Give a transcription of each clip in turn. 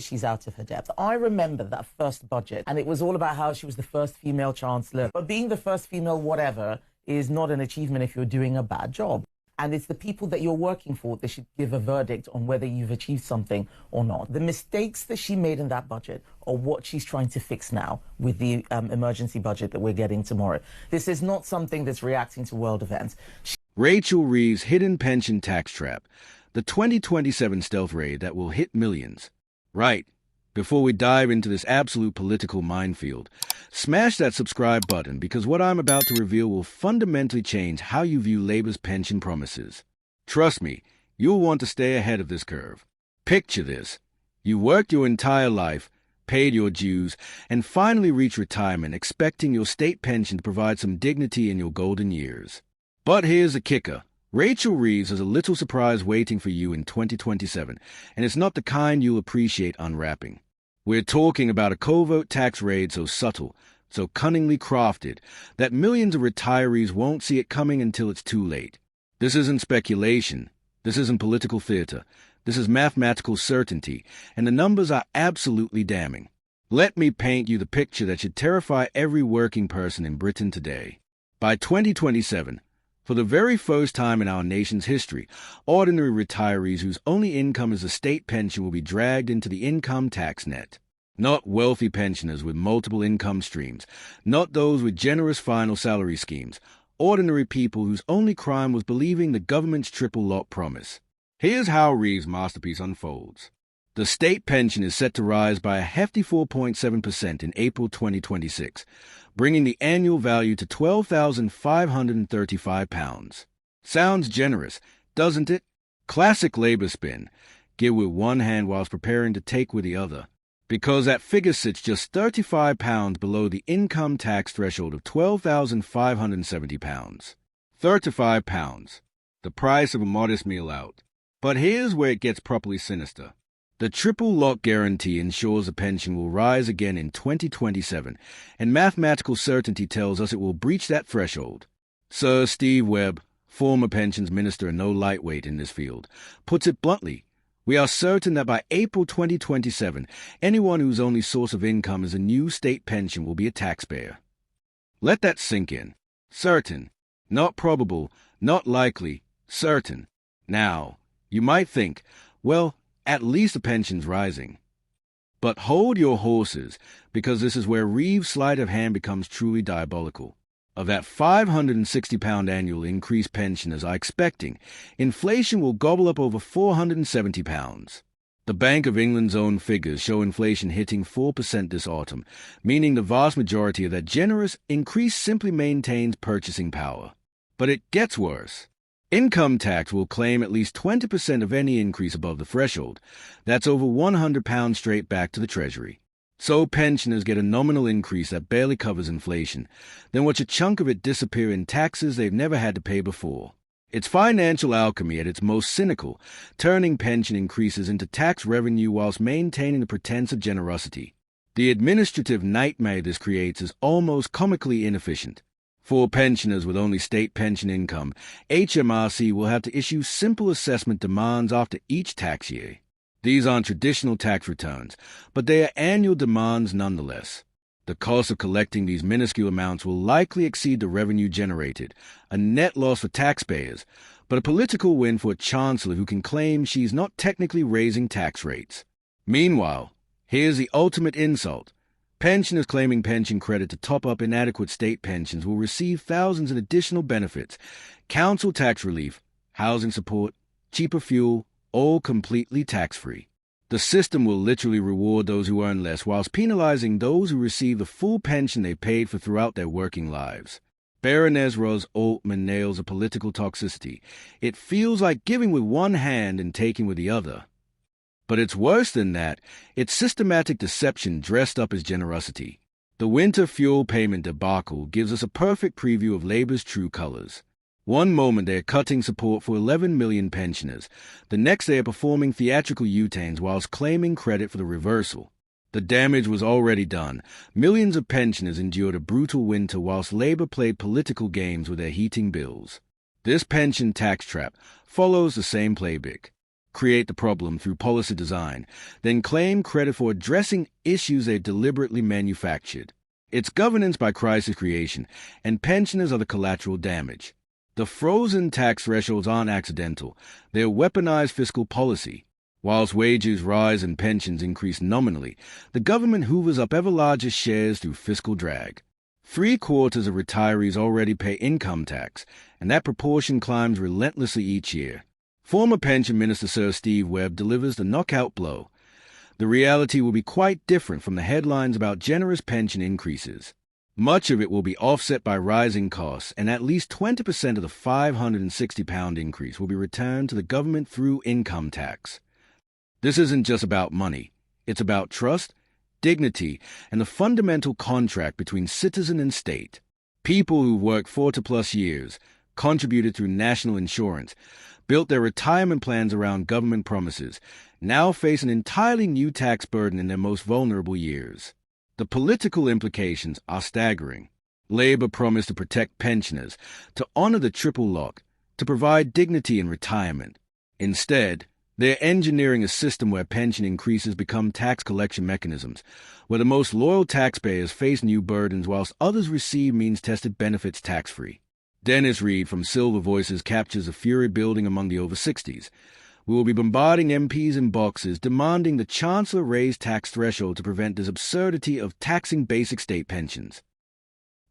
that she's out of her depth. I remember that first budget, and it was all about how she was the first female chancellor. But being the first female whatever is not an achievement if you're doing a bad job. And it's the people that you're working for that should give a verdict on whether you've achieved something or not. The mistakes that she made in that budget are what she's trying to fix now with the emergency budget that we're getting tomorrow. This is not something that's reacting to world events. Rachel Reeves' hidden pension tax trap, the 2027 stealth raid that will hit millions. Right. Before we dive into this absolute political minefield, smash that subscribe button because what I'm about to reveal will fundamentally change how you view Labour's pension promises. Trust me, you'll want to stay ahead of this curve. Picture this. You worked your entire life, paid your dues, and finally reached retirement expecting your state pension to provide some dignity in your golden years. But here's the kicker. Rachel Reeves has a little surprise waiting for you in 2027, and it's not the kind you'll appreciate unwrapping. We're talking about a covert tax raid so subtle, so cunningly crafted, that millions of retirees won't see it coming until it's too late. This isn't speculation. This isn't political theater. This is mathematical certainty, and the numbers are absolutely damning. Let me paint you the picture that should terrify every working person in Britain today. By 2027, for the very first time in our nation's history, ordinary retirees whose only income is a state pension will be dragged into the income tax net. Not wealthy pensioners with multiple income streams, not those with generous final salary schemes, ordinary people whose only crime was believing the government's triple lock promise. Here's how Reeves' masterpiece unfolds. The state pension is set to rise by a hefty 4.7% in April 2026, bringing the annual value to £12,535. Sounds generous, doesn't it? Classic Labour spin. Give with one hand whilst preparing to take with the other. Because that figure sits just £35 below the income tax threshold of £12,570. £35. The price of a modest meal out. But here's where it gets properly sinister. The triple lock guarantee ensures the pension will rise again in 2027, and mathematical certainty tells us it will breach that threshold. Sir Steve Webb, former pensions minister and no lightweight in this field, puts it bluntly. We are certain that by April 2027, anyone whose only source of income is a new state pension will be a taxpayer. Let that sink in. Certain. Not probable, not likely, certain. Now, you might think, well, at least the pension's rising. But hold your horses, because this is where Reeves' sleight of hand becomes truly diabolical. Of that £560 annual increase pensioners are expecting, inflation will gobble up over £470. The Bank of England's own figures show inflation hitting 4% this autumn, meaning the vast majority of that generous increase simply maintains purchasing power. But it gets worse. Income tax will claim at least 20% of any increase above the threshold. That's over £100 straight back to the Treasury. So pensioners get a nominal increase that barely covers inflation, then watch a chunk of it disappear in taxes they've never had to pay before. It's financial alchemy at its most cynical, turning pension increases into tax revenue whilst maintaining the pretense of generosity. The administrative nightmare this creates is almost comically inefficient. For pensioners with only state pension income, HMRC will have to issue simple assessment demands after each tax year. These aren't traditional tax returns, but they are annual demands nonetheless. The cost of collecting these minuscule amounts will likely exceed the revenue generated, a net loss for taxpayers, but a political win for a chancellor who can claim she's not technically raising tax rates. Meanwhile, here's the ultimate insult. Pensioners claiming pension credit to top up inadequate state pensions will receive thousands in additional benefits, council tax relief, housing support, cheaper fuel, all completely tax-free. The system will literally reward those who earn less whilst penalizing those who receive the full pension they paid for throughout their working lives. Baroness Rose Altman nails a political toxicity. It feels like giving with one hand and taking with the other. But it's worse than that. It's systematic deception dressed up as generosity. The winter fuel payment debacle gives us a perfect preview of Labour's true colors. One moment they are cutting support for 11 million pensioners. The next they are performing theatrical U-turns whilst claiming credit for the reversal. The damage was already done. Millions of pensioners endured a brutal winter whilst Labour played political games with their heating bills. This pension tax trap follows the same playbook. create the problem through policy design, then claim credit for addressing issues they deliberately manufactured. It's governance by crisis creation, and pensioners are the collateral damage. The frozen tax thresholds aren't accidental. They're weaponized fiscal policy. Whilst wages rise and pensions increase nominally, the government hoovers up ever larger shares through fiscal drag. 3/4 of retirees already pay income tax, and that proportion climbs relentlessly each year. Former Pension Minister Sir Steve Webb delivers the knockout blow. The reality will be quite different from the headlines about generous pension increases. Much of it will be offset by rising costs, and at least 20% of the £560 increase will be returned to the government through income tax. This isn't just about money. It's about trust, dignity, and the fundamental contract between citizen and state. People who've worked 40+ years, contributed through national insurance, built their retirement plans around government promises, now face an entirely new tax burden in their most vulnerable years. The political implications are staggering. Labour promised to protect pensioners, to honour the triple lock, to provide dignity in retirement. Instead, they're engineering a system where pension increases become tax collection mechanisms, where the most loyal taxpayers face new burdens whilst others receive means-tested benefits tax-free. Dennis Reed from Silver Voices captures a fury building among the over-60s. We will be bombarding MPs in boxes, demanding the Chancellor raise tax threshold to prevent this absurdity of taxing basic state pensions.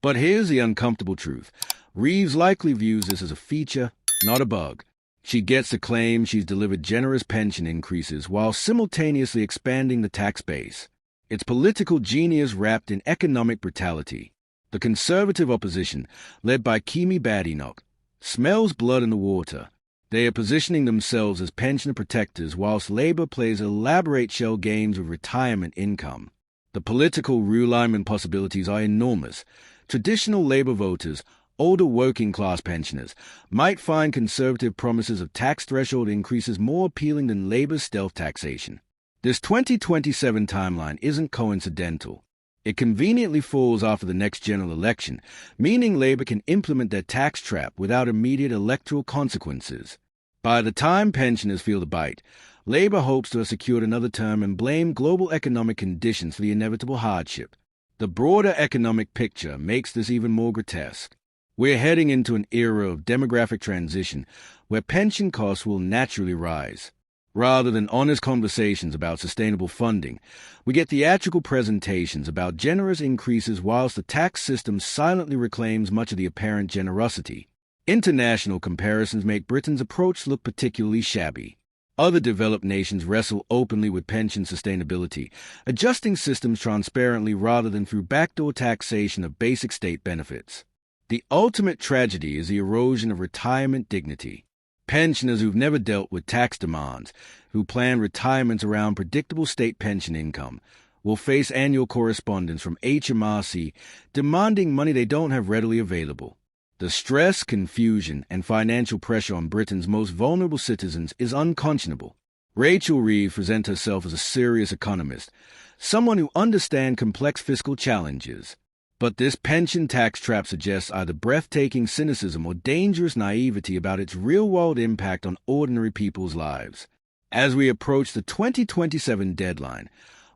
But here's the uncomfortable truth. Reeves likely views this as a feature, not a bug. She gets to claim she's delivered generous pension increases while simultaneously expanding the tax base. It's political genius wrapped in economic brutality. The Conservative opposition, led by Kemi Badenoch, smells blood in the water. They are positioning themselves as pensioner protectors whilst Labour plays elaborate shell games with retirement income. The political realignment possibilities are enormous. Traditional Labour voters, older working-class pensioners, might find Conservative promises of tax threshold increases more appealing than Labour's stealth taxation. This 2027 timeline isn't coincidental. It conveniently falls after the next general election, meaning Labour can implement their tax trap without immediate electoral consequences. By the time pensioners feel the bite, Labour hopes to have secured another term and blame global economic conditions for the inevitable hardship. The broader economic picture makes this even more grotesque. We're heading into an era of demographic transition where pension costs will naturally rise. Rather than honest conversations about sustainable funding, we get theatrical presentations about generous increases whilst the tax system silently reclaims much of the apparent generosity. International comparisons make Britain's approach look particularly shabby. Other developed nations wrestle openly with pension sustainability, adjusting systems transparently rather than through backdoor taxation of basic state benefits. The ultimate tragedy is the erosion of retirement dignity. Pensioners who've never dealt with tax demands, who plan retirements around predictable state pension income, will face annual correspondence from HMRC demanding money they don't have readily available. The stress, confusion, and financial pressure on Britain's most vulnerable citizens is unconscionable. Rachel Reeves presents herself as a serious economist, someone who understands complex fiscal challenges. But this pension tax trap suggests either breathtaking cynicism or dangerous naivety about its real-world impact on ordinary people's lives. As we approach the 2027 deadline,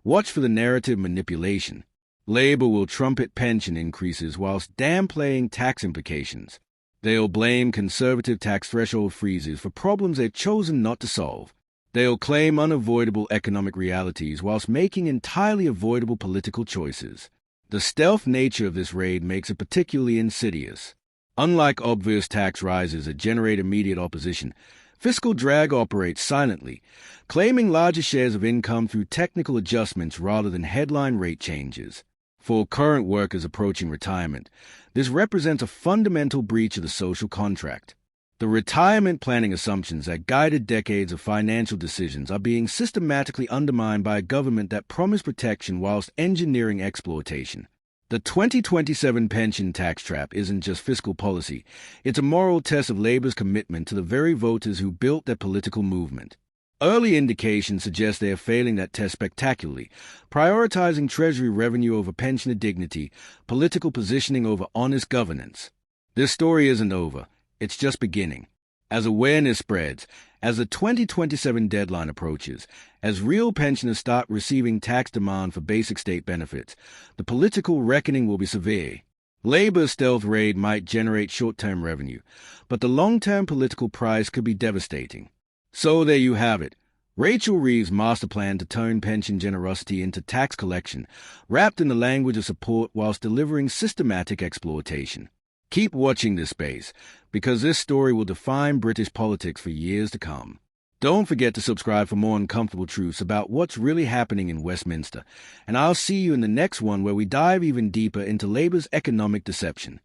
watch for the narrative manipulation. Labour will trumpet pension increases whilst downplaying tax implications. They'll blame Conservative tax threshold freezes for problems they've chosen not to solve. They'll claim unavoidable economic realities whilst making entirely avoidable political choices. The stealth nature of this raid makes it particularly insidious. Unlike obvious tax rises that generate immediate opposition, fiscal drag operates silently, claiming larger shares of income through technical adjustments rather than headline rate changes. For current workers approaching retirement, this represents a fundamental breach of the social contract. The retirement planning assumptions that guided decades of financial decisions are being systematically undermined by a government that promised protection whilst engineering exploitation. The 2027 pension tax trap isn't just fiscal policy, it's a moral test of Labour's commitment to the very voters who built their political movement. Early indications suggest they are failing that test spectacularly, prioritizing Treasury revenue over pensioner dignity, political positioning over honest governance. This story isn't over. It's just beginning. As awareness spreads, As the 2027 deadline approaches, as real pensioners start receiving tax demand for basic state benefits, the political reckoning will be severe. Labour's stealth raid might generate short-term revenue, but the long-term political price could be devastating. So there you have it. Rachel Reeves' master plan to turn pension generosity into tax collection, wrapped in the language of support whilst delivering systematic exploitation. Keep watching this space, because this story will define British politics for years to come. Don't forget to subscribe for more uncomfortable truths about what's really happening in Westminster, and I'll see you in the next one where we dive even deeper into Labour's economic deception.